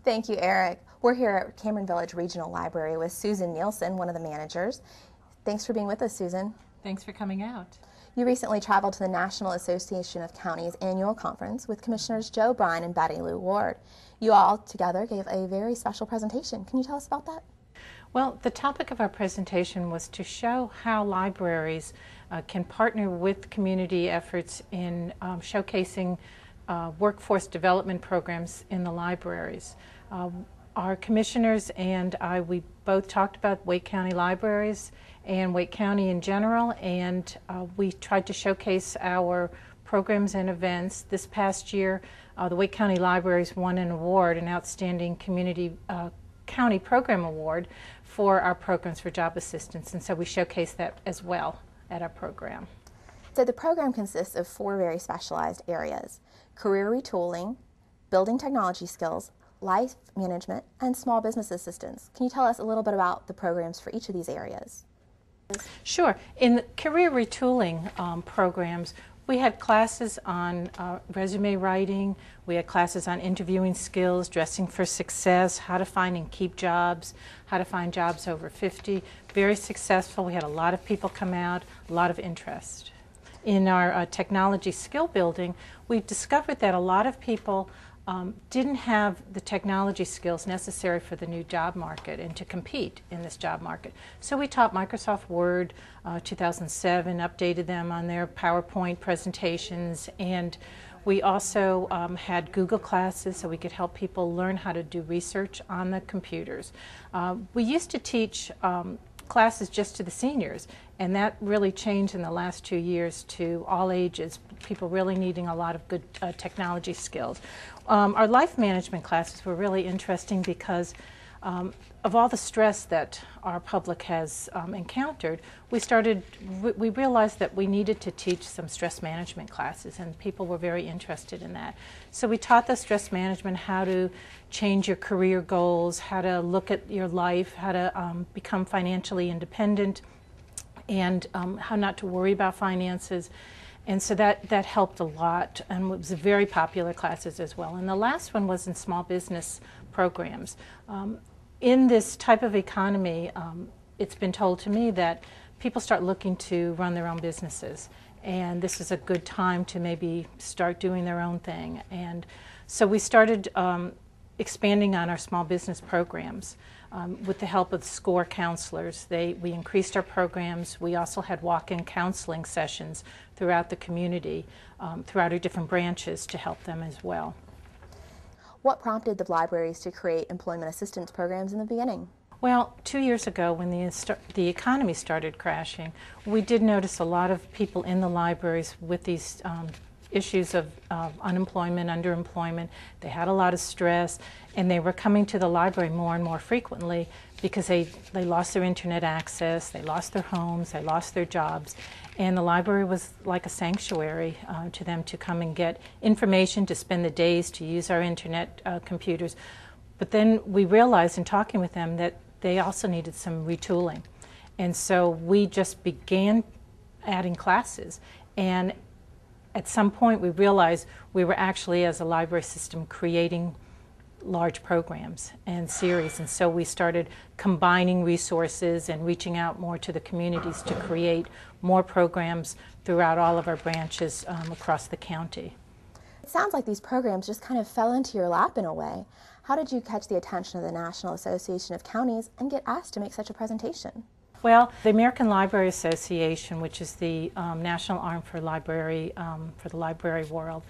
Thank you, Eric. We're here at Cameron Village Regional Library with Susan Neilson, one of the managers. Thanks for being with us, Susan. Thanks for coming out. You recently traveled to the National Association of Counties annual conference with Commissioners Joe Bryan and Betty Lou Ward. You all together gave a very special presentation. Can you tell us about that? Well, the topic of our presentation was to show how libraries can partner with community efforts in showcasing workforce development programs in the libraries. Our commissioners and I, we both talked about Wake County libraries and Wake County in general, and we tried to showcase our programs and events. This past year, the Wake County Libraries won an award, an Outstanding Community County Program Award for our programs for job assistance, and so we showcased that as well at our program. So the program consists of 4 very specialized areas: career retooling, building technology skills, life management, and small business assistance. Can you tell us a little bit about the programs for each of these areas? Sure. In the career retooling programs, we had classes on resume writing, we had classes on interviewing skills, dressing for success, how to find and keep jobs, how to find jobs over 50. Very successful. We had a lot of people come out, a lot of interest. In our technology skill building, we discovered that a lot of people didn't have the technology skills necessary for the new job market and to compete in this job market. So we taught Microsoft Word 2007, updated them on their PowerPoint presentations, and we also had Google classes so we could help people learn how to do research on the computers. We used to teach classes just to the seniors, and that really changed in the last 2 years to all ages, people really needing a lot of good technology skills. Our life management classes were really interesting because of all the stress that our public has encountered, we realized that we needed to teach some stress management classes, and people were very interested in that. So we taught the stress management, how to change your career goals, how to look at your life, how to become financially independent, and how not to worry about finances. And so that helped a lot, and it was very popular classes as well. And the last one was in small business programs. In this type of economy, it's been told to me that people start looking to run their own businesses, and this is a good time to maybe start doing their own thing. And so we started expanding on our small business programs. With the help of SCORE counselors, we increased our programs. We also had walk-in counseling sessions throughout the community, throughout our different branches, to help them as well. What prompted the libraries to create employment assistance programs in the beginning? Well, 2 years ago, when the economy started crashing, we did notice a lot of people in the libraries with these issues of unemployment, underemployment. They had a lot of stress, and they were coming to the library more and more frequently because they lost their internet access, they lost their homes, they lost their jobs, and the library was like a sanctuary to them to come and get information, to spend the days, to use our internet computers. But then we realized in talking with them that they also needed some retooling, and so we just began adding classes. And at some point we realized we were actually, as a library system, creating large programs and series, and so we started combining resources and reaching out more to the communities to create more programs throughout all of our branches across the county. It sounds like these programs just kind of fell into your lap in a way. How did you catch the attention of the National Association of Counties and get asked to make such a presentation? Well, the American Library Association, which is the national arm for the library world,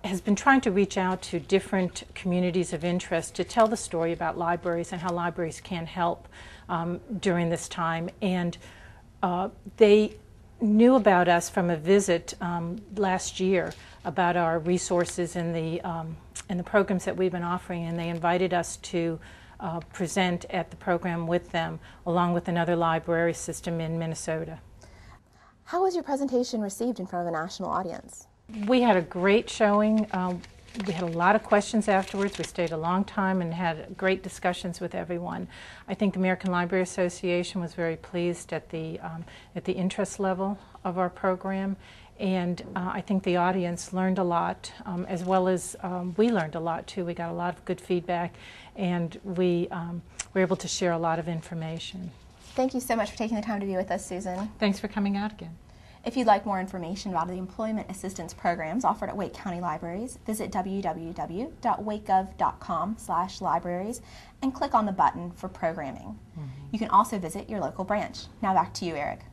has been trying to reach out to different communities of interest to tell the story about libraries and how libraries can help during this time. And they knew about us from a visit last year about our resources and the programs that we've been offering, and they invited us to present at the program with them, along with another library system in Minnesota. How was your presentation received in front of a national audience? We had a great showing. We had a lot of questions afterwards. We stayed a long time and had great discussions with everyone. I think the American Library Association was very pleased at the interest level of our program, And I think the audience learned a lot, as well as we learned a lot too. We got a lot of good feedback, and we were able to share a lot of information. Thank you so much for taking the time to be with us, Susan. Thanks for coming out again. If you'd like more information about the employment assistance programs offered at Wake County Libraries, visit www.wakegov.com/libraries and click on the button for programming. You can also visit your local branch. Now back to you, Eric.